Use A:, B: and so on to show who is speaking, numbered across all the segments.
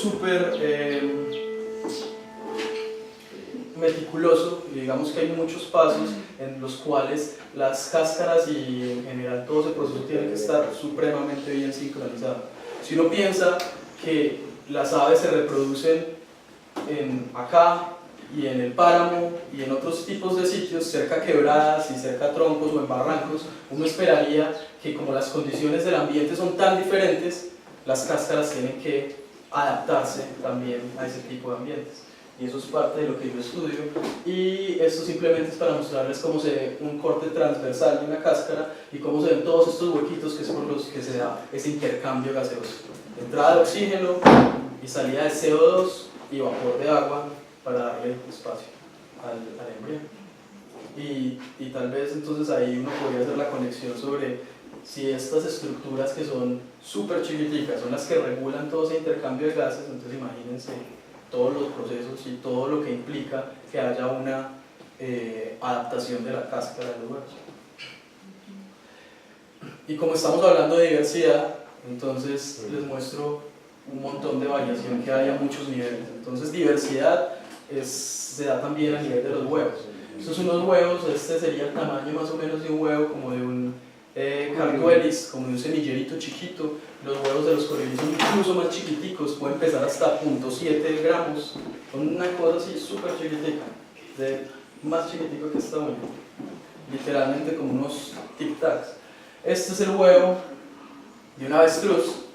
A: súper meticuloso, y digamos que hay muchos pasos en los cuales las cáscaras y en general todo ese proceso tiene que estar supremamente bien sincronizado. Si uno piensa que las aves se reproducen acá y en el páramo y en otros tipos de sitios, cerca a quebradas y cerca a troncos o en barrancos, uno esperaría que como las condiciones del ambiente son tan diferentes, las cáscaras tienen que adaptarse también a ese tipo de ambientes. Y eso es parte de lo que yo estudio, y esto simplemente es para mostrarles cómo se ve un corte transversal de una cáscara y cómo se ven todos estos huequitos que es por los que se da ese intercambio gaseoso. Entrada de oxígeno y salida de CO2 y vapor de agua para darle espacio al embrión. Y tal vez entonces ahí uno podría hacer la conexión sobre si estas estructuras que son súper chiquiticas son las que regulan todo ese intercambio de gases, entonces imagínense todos los procesos y todo lo que implica que haya una adaptación de la cáscara de los huevos. Y como estamos hablando de diversidad, entonces les muestro un montón de variación que hay a muchos niveles. Entonces diversidad se da también a nivel de los huevos. Estos son unos huevos, este sería el tamaño más o menos de un huevo, como de un carduelis, como de un semillerito chiquito. Los huevos de los colibríes son incluso más chiquiticos, pueden pesar hasta 0.7 gramos, son una cosa así súper chiquitica, más chiquitico que esta uña, literalmente como unos tic-tacs. Este es el huevo de un avestruz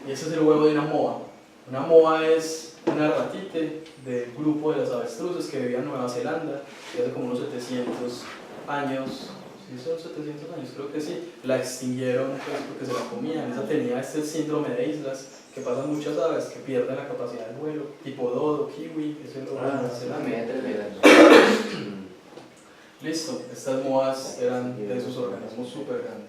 A: y este es el huevo de una moa. Una moa es una ratite del grupo de las avestruces que vivía en Nueva Zelanda y hace como unos 700 años. ¿Sí son 700 años? Creo que sí. La extinguieron pues, porque se la comían. Esa tenía este síndrome de islas que pasan muchas aves que pierden la capacidad de vuelo, tipo dodo, kiwi, eso es lo de Nueva Zelanda. Listo, estas moas eran de esos organismos súper grandes.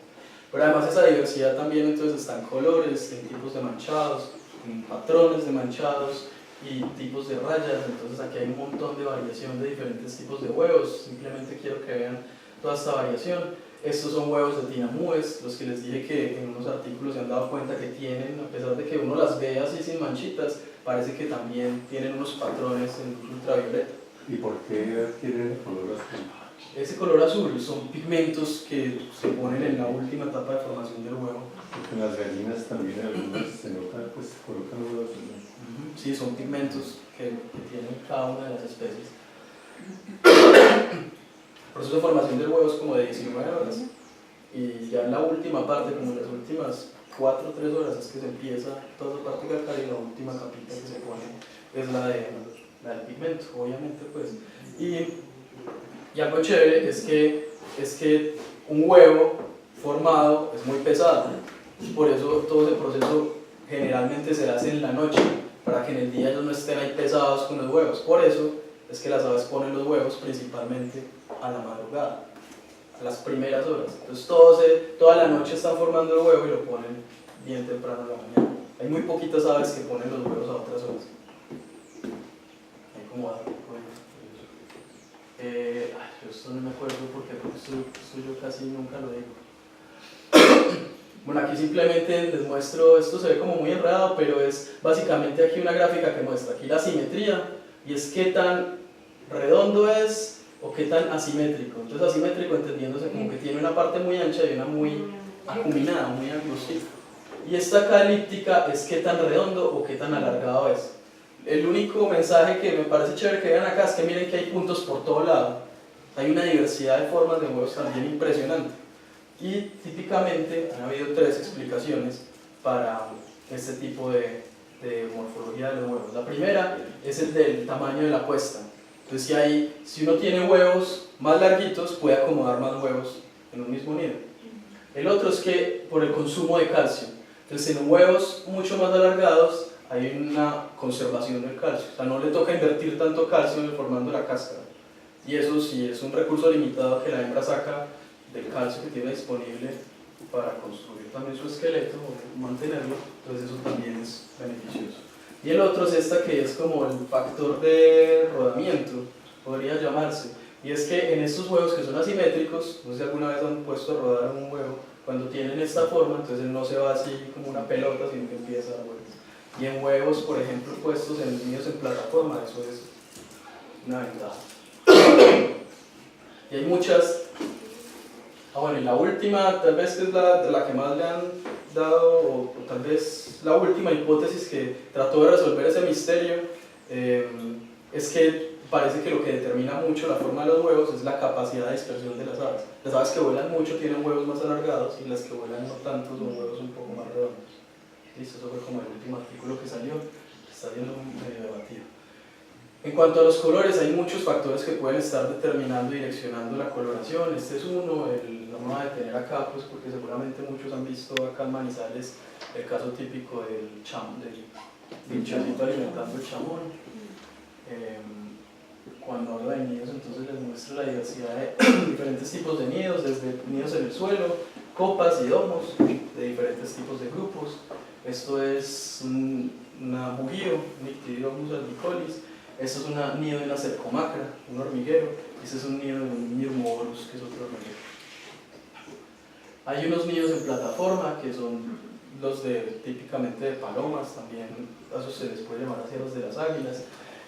A: Pero además esa diversidad también entonces está en colores, en tipos de manchados, en patrones de manchados y tipos de rayas. Entonces aquí hay un montón de variación de diferentes tipos de huevos. Simplemente quiero que vean toda esta variación. Estos son huevos de tinamúes, los que les dije que en unos artículos se han dado cuenta que tienen, a pesar de que uno las ve así sin manchitas, parece que también tienen unos patrones en luz ultravioleta.
B: ¿Y por qué tienen el color azul?
A: Ese color azul son pigmentos que se ponen en la última etapa de formación del huevo.
B: Porque en las gallinas también algunas se nota, pues colocan huevos azules.
A: Sí, son pigmentos que tienen cada una de las especies. El proceso de formación del huevo es como de 19 horas y ya en la última parte, como en las últimas 4 o 3 horas, es que se empieza toda esa parte calcárea y la última capita que se pone es la del pigmento, obviamente pues. Y algo chévere es que un huevo formado es muy pesado, por eso todo ese proceso generalmente se hace en la noche, para que en el día ellos no estén ahí pesados con los huevos. Por eso es que las aves ponen los huevos principalmente a la madrugada, a las primeras horas. Entonces toda la noche están formando el huevo y lo ponen bien temprano en la mañana. Hay muy poquitas aves que ponen los huevos a otras horas. Hay como yo esto no me acuerdo porque esto yo casi nunca lo digo. Bueno, aquí simplemente les muestro, esto se ve como muy enredado, pero es básicamente aquí una gráfica que muestra aquí la simetría, y es qué tan redondo es o qué tan asimétrico. Entonces asimétrico entendiéndose como que tiene una parte muy ancha y una muy acuminada, muy angostita. Y esta acá elíptica es qué tan redondo o qué tan alargado es. El único mensaje que me parece chévere que vean acá es que miren que hay puntos por todo lado. Hay una diversidad de formas de huevos también impresionante. Y típicamente han habido 3 explicaciones para este tipo de morfología de los huevos. La primera es el del tamaño de la puesta. Entonces si uno tiene huevos más larguitos, puede acomodar más huevos en un mismo nivel. El otro es que por el consumo de calcio. Entonces en huevos mucho más alargados hay una conservación del calcio, o sea, no le toca invertir tanto calcio formando la cáscara, y eso sí es un recurso limitado que la hembra saca del calcio que tiene disponible para construir también su esqueleto o mantenerlo, entonces eso también es beneficioso. Y el otro es esta que es como el factor de rodamiento, podría llamarse, y es que en estos huevos que son asimétricos, no sé si alguna vez han puesto a rodar un huevo, cuando tienen esta forma, entonces no se va así como una pelota, sino que empieza a dar vueltas. Y en huevos, por ejemplo, puestos en nidos en plataforma, eso es una ventaja. Y hay muchas. Bueno, y la última, tal vez que es la que más le han dado, o tal vez la última hipótesis que trató de resolver ese misterio, es que parece que lo que determina mucho la forma de los huevos es la capacidad de dispersión de las aves. Las aves que vuelan mucho tienen huevos más alargados y las que vuelan no tanto son huevos un poco más redondos. Listo, eso fue como el último artículo que salió, está siendo medio debatido. En cuanto a los colores, hay muchos factores que pueden estar determinando y direccionando la coloración. Este es uno, no me voy a detener acá, pues porque seguramente muchos han visto acá en Manizales el caso típico del chanito alimentando el chamón. Cuando hablo de nidos, entonces les muestro la diversidad de diferentes tipos de nidos, desde nidos en el suelo, copas y domos de diferentes tipos de grupos. Esto es un bugío, Nyctiomus albicollis. Esto es un nido de una cercomacra, un hormiguero. Y este es un nido de un Myrmoborus, que es otro hormiguero. Hay unos nidos en plataforma, que son los típicamente de palomas, también a esos se les puede llamar así a los de las águilas.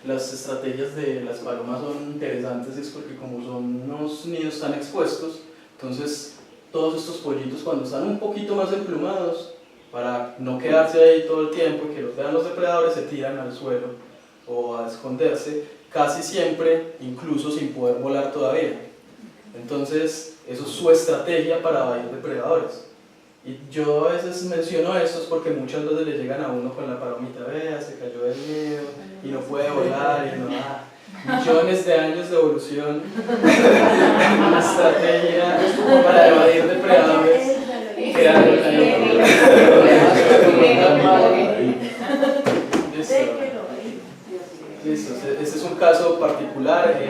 A: Las estrategias de las palomas son interesantes, es porque como son unos nidos tan expuestos, entonces todos estos pollitos cuando están un poquito más emplumados, para no quedarse ahí todo el tiempo y que los vean los depredadores, se tiran al suelo o a esconderse, casi siempre incluso sin poder volar todavía. Entonces eso es su estrategia para evadir depredadores. Y yo a veces menciono esto porque muchas veces le llegan a uno con la palomita, vea, se cayó del nido y no puede volar y no, millones de años de evolución, una estrategia para evadir depredadores. Quedaron ahí. Listo. Este es un caso particular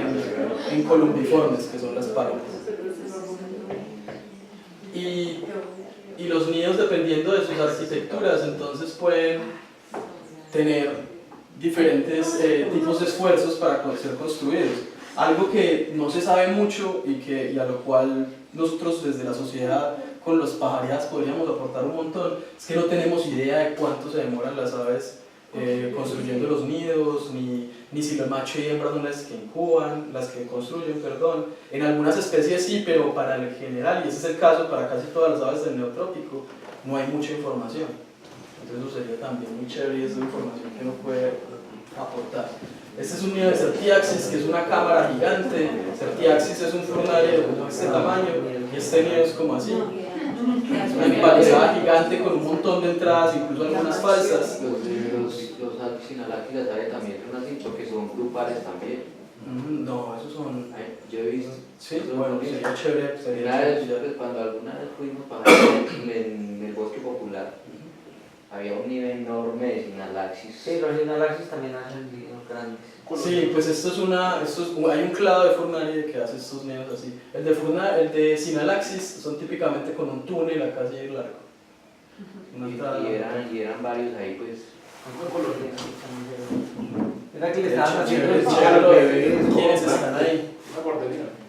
A: en columbiformes, que son las palomas. Y los nidos, dependiendo de sus arquitecturas, entonces pueden tener diferentes tipos de esfuerzos para ser construidos. Algo que no se sabe mucho y a lo cual nosotros desde la sociedad con los pajareadas podríamos aportar un montón, es que no tenemos idea de cuánto se demoran las aves construyendo los nidos, ni si los machos y hembras son las que incuban, las que construyen, perdón. En algunas especies sí, pero para el general, y ese es el caso para casi todas las aves del neotrópico, no hay mucha información. Entonces eso sería también muy chévere y es una información que uno puede aportar. Este es un nido de Certiaxis, que es una cámara gigante. Certiaxis es un furnario de este tamaño, y este nido es como así. Es una empalizada gigante con un montón de entradas, incluso algunas falsas.
C: Los Actinalaquis sabe también son así porque son grupales también.
A: No, esos son.
C: Yo he visto.
A: Sí, bueno, sería chévere.
C: Cuando alguna vez fuimos para en el bosque popular, había un nivel enorme de Sinalaxis.
D: Sí, los Sinalaxis también hacen nidos grandes.
A: Sí, pues hay un clado de Furnaria que hace estos nidos así. El de Sinalaxis son típicamente con un túnel acá así largo.
C: Y eran varios ahí, pues.
D: Era que le estaban haciendo
A: chévere,
D: visita a los bebés.
A: ¿Quiénes están ahí?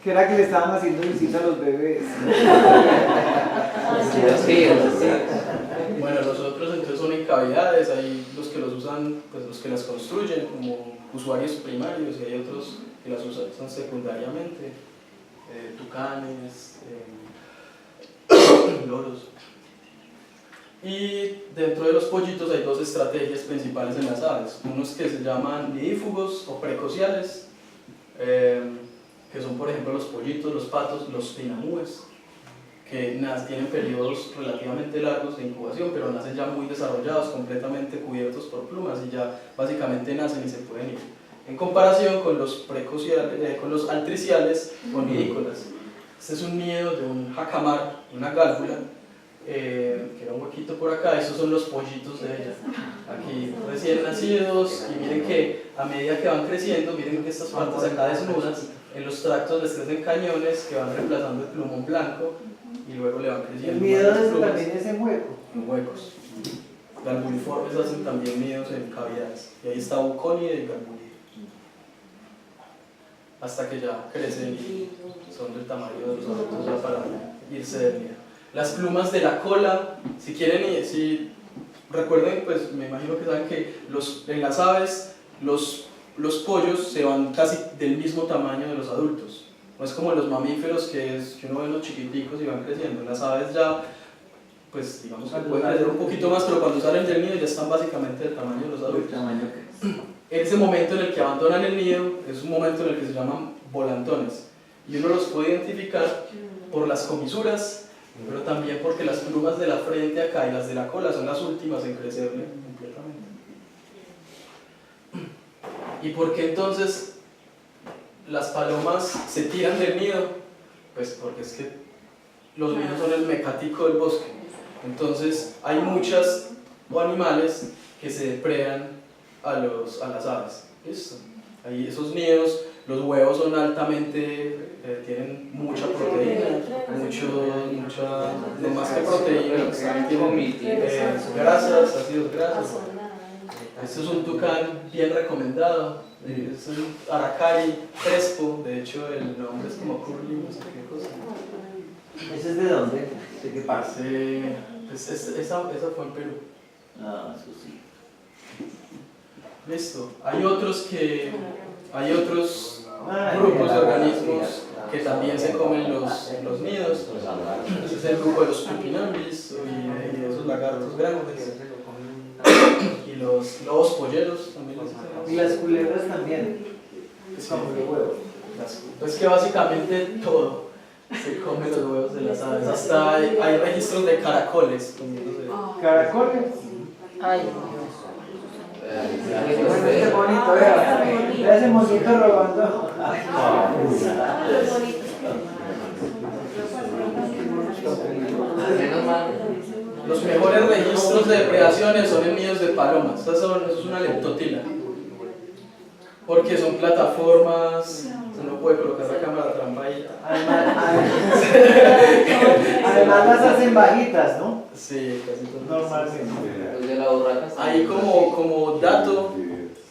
D: Que era que le estaban haciendo visita a los bebés.
C: Sí.
A: Bueno, los otros entonces son en cavidades, hay los que los usan, pues los que las construyen como usuarios primarios, y hay otros que las usan secundariamente, tucanes, loros. Y dentro de los pollitos hay dos estrategias principales en las aves, unos que se llaman nidífugos o precociales, que son por ejemplo los pollitos, los patos, los tinamúes, que tienen periodos relativamente largos de incubación, pero nacen ya muy desarrollados, completamente cubiertos por plumas y ya básicamente nacen y se pueden ir. En comparación con los con los altriciales o nidícolas. Este es un nido de un jacamar, una gálvula, que era un huequito por acá. Estos son los pollitos de ella, aquí recién nacidos, y miren que a medida que van creciendo, miren que estas partes acá desnudas, en los tractos les crecen cañones que van reemplazando el plumón blanco y luego le van creciendo.
D: El miedo
A: más
D: es
A: plumas
D: también ese hueco.
A: en huecos. Galbuliformes hacen también nidos en cavidades, y ahí está Buconide y Galbulide, hasta que ya crecen y son del tamaño de los adultos ya para irse del nido. Las plumas de la cola, si recuerden, pues me imagino que saben que en las aves los pollos se van casi del mismo tamaño de los adultos. No es como los mamíferos que uno ve los chiquiticos y van creciendo. Las aves ya, pues digamos que pueden crecer un poquito más, pero cuando salen del nido ya están básicamente del tamaño de los adultos. Ese momento en el que abandonan el nido es un momento en el que se llaman volantones. Y uno los puede identificar por las comisuras, pero también porque las plumas de la frente acá y las de la cola son las últimas en crecerle completamente. ¿Y por qué entonces las palomas se tiran del nido? Pues porque es que los nidos son el mecático del bosque. Entonces hay muchos animales que se depredan a las aves. ¿Listo? Ahí esos nidos, los huevos son altamente, tienen mucha proteína, no más que proteína, tienen grasas, ácidos grasos. Este es un tucán bien recomendado, es un aracari crespo, de hecho el nombre es como curly, no sé qué cosa.
D: ¿Ese es de dónde? ¿De qué parte?
A: Pues esa fue en Perú.
D: Ah, eso sí.
A: Listo. Hay otros grupos de organismos que también se comen los nidos. Ese es el grupo de los pupinambis y de esos lagartos grandes. Y los lobos polleros también.
D: Y las culebras también.
A: Sí.
D: Como de huevos.
A: Pues que básicamente todo se come los huevos de las aves. Hasta hay registros de caracoles comiéndose.
D: ¿Caracoles?
E: Ay,
D: Este bonito, vea ese monito robando.
A: Los mejores registros de depredaciones son en nidos de palomas. Eso es una leptotila. Porque son plataformas, uno puede colocar la cámara trampa ahí.
D: Además las hacen bajitas, ¿no?
A: Sí, casi todo.
D: Normalmente.
A: Ahí como dato,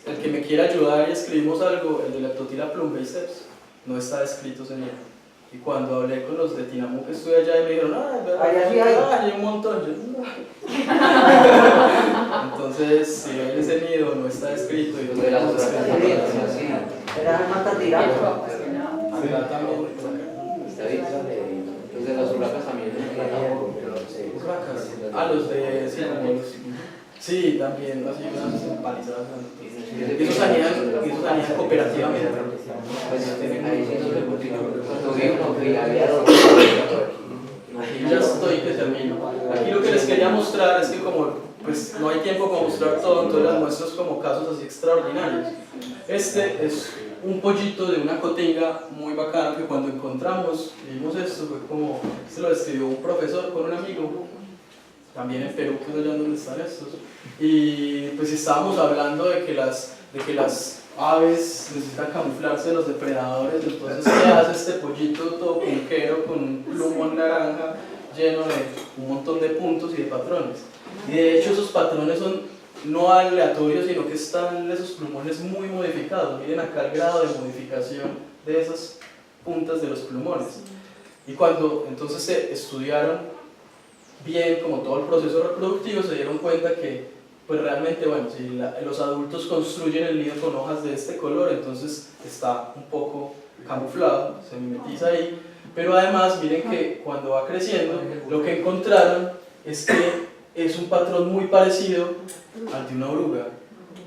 A: el que me quiera ayudar y escribimos algo, el de leptotila plumbiceps, no está escrito, señor. Y cuando hablé con los de Tinamú que estuve allá, me dijeron, hay un montón. Entonces, si ven ese nido, no está escrito. Y
C: De las urracas también, así.
D: Era mata tirando.
A: Acá también.
C: Está bien. Los de las urracas también.
A: Urracas. Los de sí, también, así unas empalizadas. Y esos anidan cooperativamente.
C: Pues tienen ahí sí, cuando vi uno que había
A: Aquí ya estoy que termino. Aquí lo que les quería mostrar es que como pues no hay tiempo para mostrar todo, entonces las muestro como casos así extraordinarios. Este es un pollito de una cotinga muy bacano que cuando encontramos, vimos esto, fue como, se lo describió un profesor con un amigo, también en Perú, que es allá donde están estos, y pues estábamos hablando de que las aves necesitan camuflarse de los depredadores, entonces ¿qué hace este pollito todo punquero con un plumón naranja lleno de un montón de puntos y de patrones? Y de hecho esos patrones son no aleatorios, sino que están esos plumones muy modificados. Miren acá el grado de modificación de esas puntas de los plumones. Y cuando entonces se estudiaron bien como todo el proceso reproductivo, se dieron cuenta que pues realmente, bueno, si los adultos construyen el nido con hojas de este color, entonces está un poco camuflado, se mimetiza ahí, pero además miren que cuando va creciendo, lo que encontraron es que es un patrón muy parecido al de una oruga.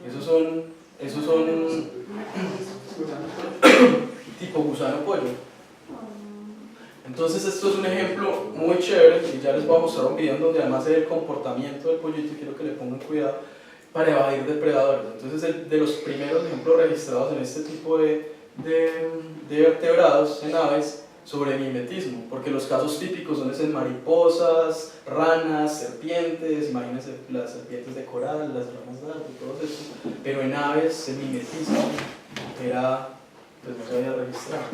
A: Esos son tipo gusano pollo. Entonces esto es un ejemplo muy chévere y ya les voy a mostrar un video en donde además se ve el comportamiento del pollito y quiero que le pongan cuidado para evadir depredadores. Entonces de los primeros ejemplos registrados en este tipo de vertebrados en aves sobre mimetismo, porque los casos típicos son en mariposas, ranas, serpientes, imagínense las serpientes de coral, las ranas de arte, todo eso, pero en aves el mimetismo era, pues no se había registrado.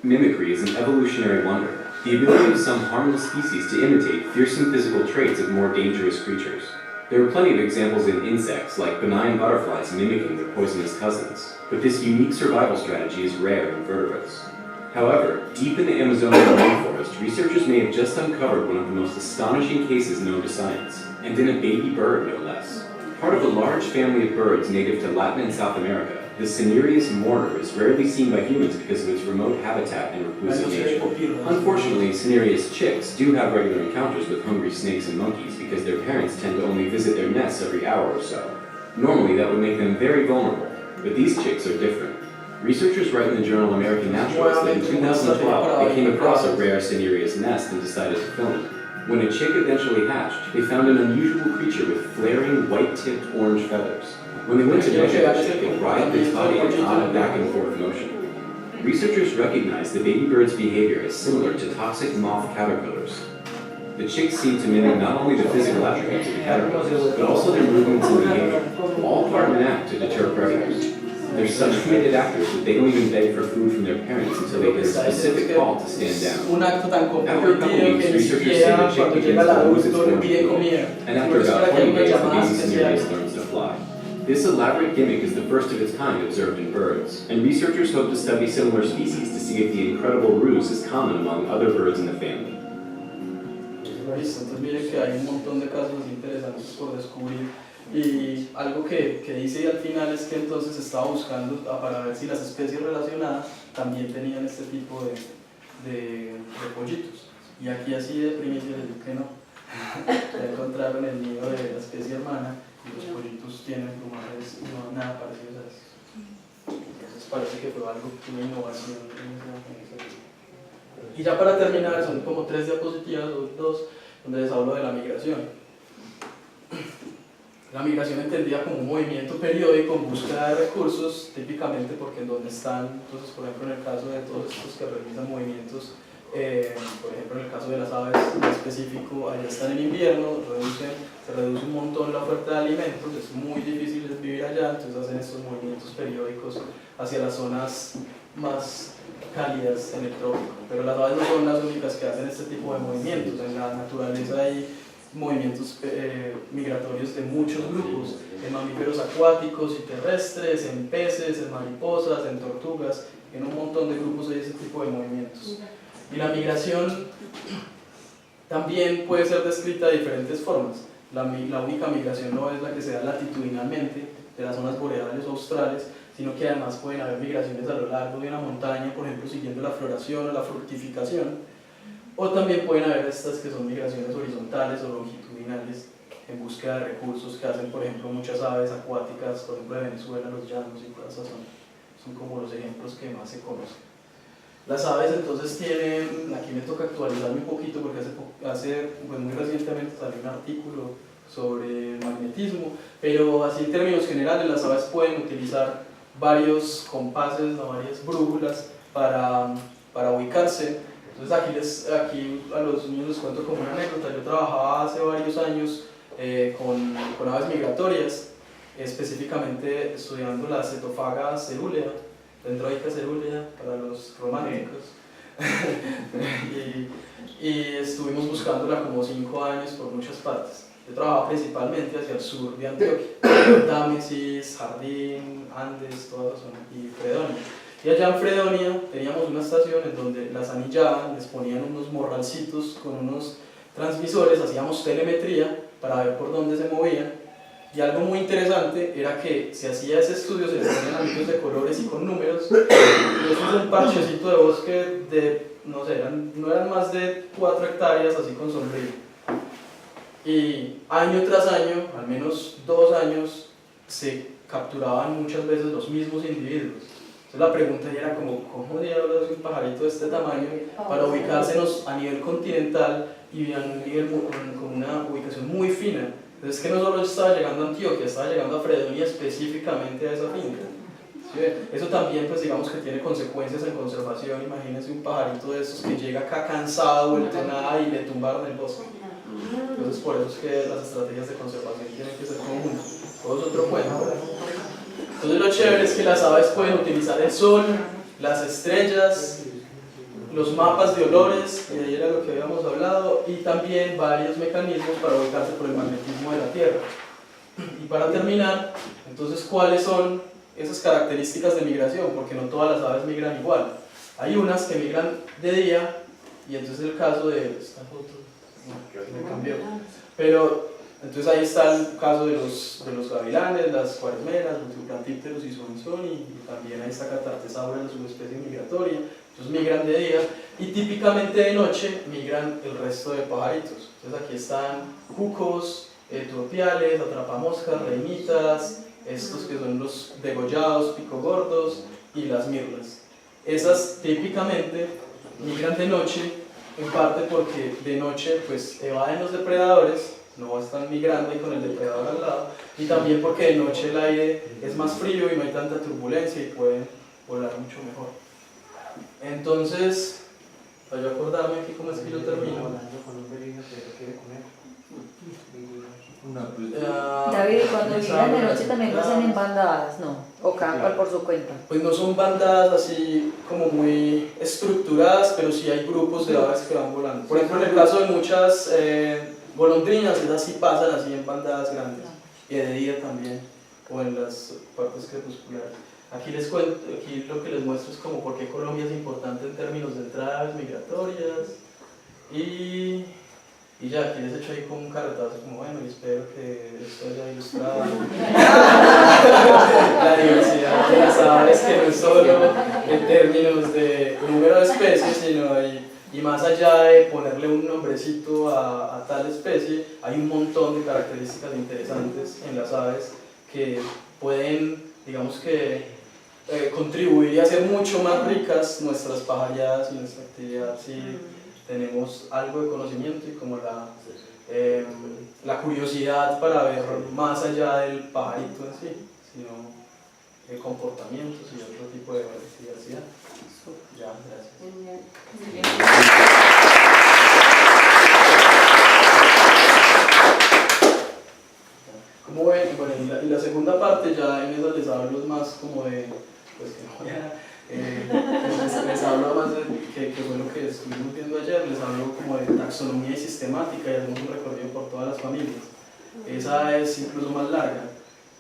F: Mimicry is an evolutionary wonder, the ability of some harmless species to imitate fearsome physical traits of more dangerous creatures. There are plenty of examples in insects, like benign butterflies mimicking their poisonous cousins, but this unique survival strategy is rare in vertebrates. However, deep in the Amazonian rainforest, researchers may have just uncovered one of the most astonishing cases known to science, and in a baby bird no less. Part of a large family of birds native to Latin and South America, the Cinereus mourner is rarely seen by humans because of its remote habitat and reclusive nature. Unfortunately, Cinereus chicks do have regular encounters with hungry snakes and monkeys because their parents tend to only visit their nests every hour or so. Normally, that would make them very vulnerable, but these chicks are different. Researchers write in the journal American Naturalist that in 2012 they came across a rare Cinereus nest and decided to film it. When a chick eventually hatched, they found an unusual creature with flaring, white-tipped orange feathers. When they went to measure the chick, it writhed its body in odd back-and-forth motion. Researchers recognized the baby bird's behavior as similar to toxic moth caterpillars. The chicks seem to mimic not only the physical attributes of the caterpillars, but also their movements and behavior, all part of an act to deter predators. They're such committed actors that they don't even beg for food from their parents until they get a specific call to stand down. After a couple weeks, researchers say the chick begins to lose its orange glow, and after about 20 days, the baby Cinereus learns to fly. This elaborate gimmick is the first of its kind observed in birds, and researchers hope to study similar species to see if the incredible ruse is common among other birds in the family.
A: Entonces miren que hay un montón de casos interesantes por descubrir. Y algo que dice al final es que entonces estaba buscando para ver si las especies relacionadas también tenían este tipo de pollitos. Y aquí así de primicia les digo que no. Ya encontraron el nido de la especie hermana y los pollitos tienen plumajes no nada parecidos a eso. Entonces parece que fue algo, una innovación en ese tipo. Y ya para terminar, son como 3 diapositivas o 2 donde les hablo de la migración. La migración entendida como un movimiento periódico en búsqueda de recursos, típicamente porque en donde están, entonces por ejemplo en el caso de todos estos que realizan movimientos, por ejemplo en el caso de las aves en específico, allá están en invierno, se reduce un montón la oferta de alimentos, es muy difícil vivir allá, entonces hacen estos movimientos periódicos hacia las zonas más cálidas en el trópico, pero las aves no son las únicas que hacen este tipo de movimientos, en la naturaleza hay movimientos migratorios de muchos grupos, en mamíferos acuáticos y terrestres, en peces, en mariposas, en tortugas, en un montón de grupos hay ese tipo de movimientos. Y la migración también puede ser descrita de diferentes formas. La única migración no es la que se da latitudinalmente de las zonas boreales o australes, sino que además pueden haber migraciones a lo largo de una montaña, por ejemplo siguiendo la floración o la fructificación. O también pueden haber estas que son migraciones horizontales o longitudinales en búsqueda de recursos que hacen, por ejemplo, muchas aves acuáticas, por ejemplo de Venezuela, los llanos y todas esas zonas. Son como los ejemplos que más se conocen. Las aves entonces tienen, aquí me toca actualizarme un poquito porque hace pues muy recientemente salió un artículo sobre el magnetismo, pero así en términos generales las aves pueden utilizar varios compases, varias brújulas para ubicarse. Entonces aquí a los niños les cuento como una anécdota. Yo trabajaba hace varios años con aves migratorias, específicamente estudiando la Cetophaga cerulea, Dendroica cerulea para los románticos. y estuvimos buscándola como 5 años por muchas partes. Yo trabajaba principalmente hacia el sur de Antioquia, Támesis, Jardín, Andes, toda esa zona, y Fredonia. Y allá en Fredonia teníamos una estación en donde las anillaban, les ponían unos morralcitos con unos transmisores, hacíamos telemetría para ver por dónde se movían. Y algo muy interesante era que se hacía ese estudio, se les ponían anillos de colores y con números, y eso es un parchecito de bosque de, no sé, no eran más de 4 hectáreas así con sombrío. Y año tras año, al menos 2 años, se capturaban muchas veces los mismos individuos. Entonces la pregunta era como, ¿cómo diablos un pajarito de este tamaño para ubicársenos a nivel continental y a un nivel con una ubicación muy fina? Entonces que no solo estaba llegando a Antioquia, estaba llegando a Fredonia específicamente a esa finca. ¿Sí? Eso también pues digamos que tiene consecuencias en conservación. Imagínense un pajarito de esos que llega acá cansado, vuelto nada y le tumbaron el bosque. Entonces por eso es que las estrategias de conservación tienen que ser conjuntas. Todo es otro cuento, ¿verdad? Entonces lo chévere es que las aves pueden utilizar el sol, las estrellas, los mapas de olores, y ahí era lo que habíamos hablado, y también varios mecanismos para ubicarse por el magnetismo de la Tierra. Y para terminar, entonces, ¿cuáles son esas características de migración? Porque no todas las aves migran igual. Hay unas que migran de día, y entonces el caso de esta foto, no, me cambió. Pero entonces ahí está el caso de los gavilanes, las cuaresmeras, los plantípteros y suanzón, y también ahí está Catartesaura, la subespecie migratoria. Ellos migran de día y típicamente de noche migran el resto de pajaritos. Entonces aquí están cucos, turpiales, atrapamoscas, reinitas, estos que son los degollados, picogordos y las mirlas. Esas típicamente migran de noche, en parte porque de noche pues evaden los depredadores, no están migrando ahí con el depredador al lado, y también porque de noche el aire es más frío y no hay tanta turbulencia y pueden volar mucho mejor. Entonces, para yo acordarme aquí cómo es que yo termino.
E: David, cuando migran de noche también lo hacen en bandadas, ¿no? O cada cual por su cuenta.
A: Pues no son bandadas así como muy estructuradas, pero sí hay grupos de aves que van volando. Por ejemplo, en el caso de muchas golondrinas, esas sí pasan así en bandadas grandes, y de día también, o en las partes crepusculares. Aquí les cuento, aquí lo que les muestro es como por qué Colombia es importante en términos de entradas migratorias, y ya, aquí les echo ahí como un carretazo, como bueno, y espero que esto haya ilustrado la diversidad de las aves, que no es solo en términos de número de especies, sino y más allá de ponerle un nombrecito a tal especie, hay un montón de características interesantes en las aves que pueden, digamos que, contribuir y hacer mucho más ricas nuestras pajareadas y nuestra actividad si tenemos algo de conocimiento y como la curiosidad para ver más allá del pajarito en sí, sino de comportamientos y otro tipo de diversidad. Ya, gracias. Como ven, bueno, y la segunda parte ya en esa les hablo más como de, pues que no voy a, les hablo más de que fue lo que estuvimos viendo ayer, les hablo como de taxonomía y sistemática y hacemos un recorrido por todas las familias. Esa es incluso más larga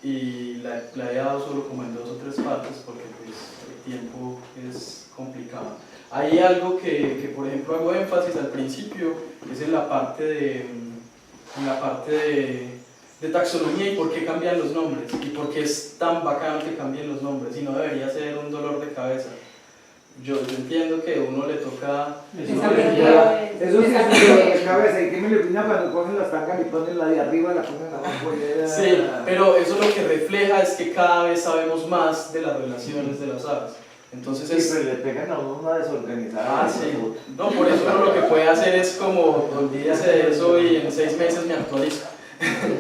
A: y la he dado solo como en 2 o 3 partes porque pues el tiempo es complicado. Hay algo que por ejemplo hago énfasis al principio, es en la parte de taxonomía y por qué cambian los nombres y por qué es tan bacano que cambien los nombres y no debería ser un dolor de cabeza. Yo entiendo que a uno le toca...
D: Eso sí es un dolor de cabeza. ¿Y qué me le opina cuando cogen las tangas y ponen la de arriba, la ponen abajo?
A: Sí, pero eso lo que refleja es que cada vez sabemos más de las relaciones de las aves. Entonces es...
D: Siempre le pegan a uno una desorganizada.
A: Ah, sí. No, por eso uno lo que puede hacer es como, olvídese de eso y en 6 meses me actualizo.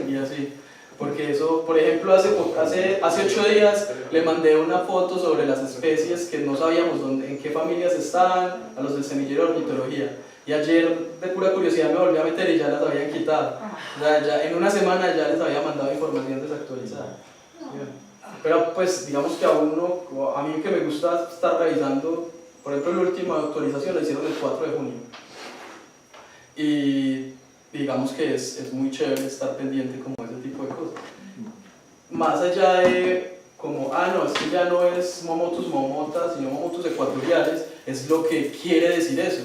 A: Y así. Porque eso, por ejemplo, hace 8 días le mandé una foto sobre las especies que no sabíamos en qué familias estaban, a los del semillero de ornitología. Y ayer, de pura curiosidad, me volví a meter y ya las habían quitado. O sea, ya en una semana ya les había mandado información desactualizada. Pero pues, digamos que a mí que me gusta estar revisando, por ejemplo, la última actualización la hicieron el 4 de junio. Y digamos que es muy chévere estar pendiente como de ese tipo de cosas. Más allá de como, no, es que ya no es Momotus momota, sino Momotus ecuatoriales, es lo que quiere decir eso.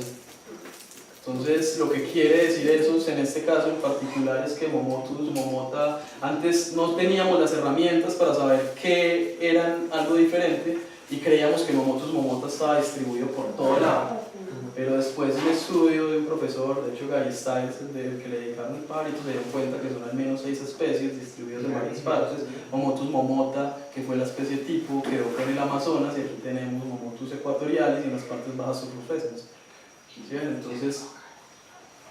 A: Entonces, lo que quiere decir eso, en este caso en particular, es que Momotus momota, antes no teníamos las herramientas para saber que eran algo diferente y creíamos que Momotus momota estaba distribuido por todo lado. Pero después de un estudio de un profesor, de hecho Gary Stiles, del que le dedicaron el pajarito, se dieron cuenta que son al menos 6 especies distribuidas en varias partes. Momotus momota, que fue la especie tipo, quedó con el Amazonas, y aquí tenemos Momotus ecuatoriales y en las partes bajas subruferas. ¿Sí? Entonces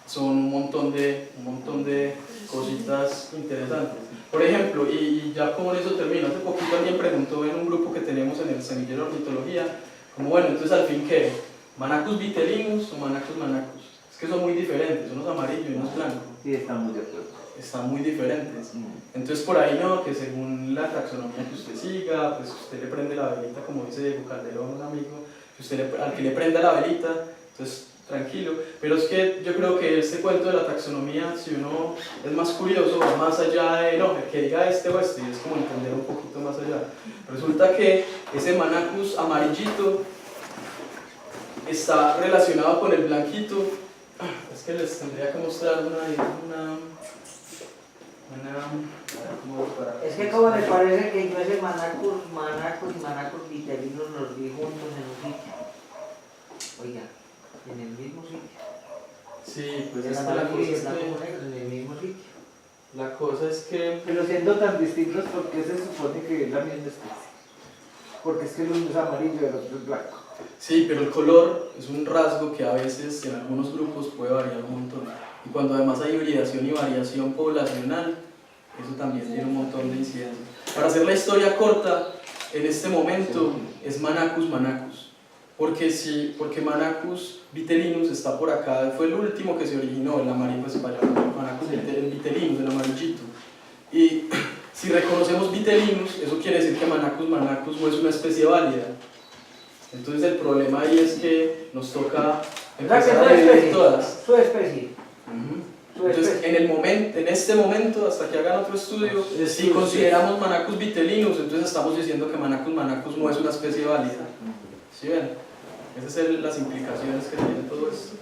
A: son un montón de cositas interesantes. Por ejemplo, y ya como eso termino, hace poquito alguien preguntó en un grupo que tenemos en el semillero de ornitología, como bueno, entonces al fin ¿qué? ¿Manacus vitellinus o Manacus manacus? Es que son muy diferentes, uno es amarillo y uno es blanco.
D: Sí, estamos de acuerdo.
A: Están muy diferentes. Entonces por ahí no, que según la taxonomía que usted siga, pues usted le prende la velita, como dice Diego Calderón, un amigo, que al que le prenda la velita, entonces tranquilo. Pero es que yo creo que este cuento de la taxonomía, si uno es más curioso, va más allá de, no, que diga este o este, y es como entender un poquito más allá. Resulta que ese Manacus amarillito está relacionado con el blanquito. Es que les tendría que mostrar
G: Es que como me parece que yo ese manacos y manacos viterinos los vi juntos en un sitio. Oiga, en el mismo sitio.
A: Sí, pues
G: El
A: es que
G: amarillo y el blanco negro en el mismo sitio.
A: la cosa es que
D: Pero siendo tan distintos, ¿por qué se supone que es la misma especie? Porque es que el uno es amarillo y el otro es blanco.
A: sí, pero el color es un rasgo que a veces en algunos grupos puede variar un montón. Y cuando además hay hibridación y variación poblacional, eso también tiene un montón de incidencias. Para hacer la historia corta, en este momento es Manacus manacus. Porque Manacus vitellinus está por acá, fue el último que se originó, el amarillo, pues para Manacus vitellinus, el amarillito. Y si reconocemos vitellinus, eso quiere decir que Manacus manacus no es una especie válida. Entonces el problema ahí es que nos toca
G: O sea, que
A: empezar a
G: su
A: dividir
G: especie,
A: todas.
G: su especie. Su
A: Entonces,
G: especie.
A: en este momento, hasta que hagan otro estudio, si consideramos Manacus vitellinus, entonces estamos diciendo que Manacus manacus no es una especie válida. ¿Sí ven? Esas son las implicaciones que tiene todo esto.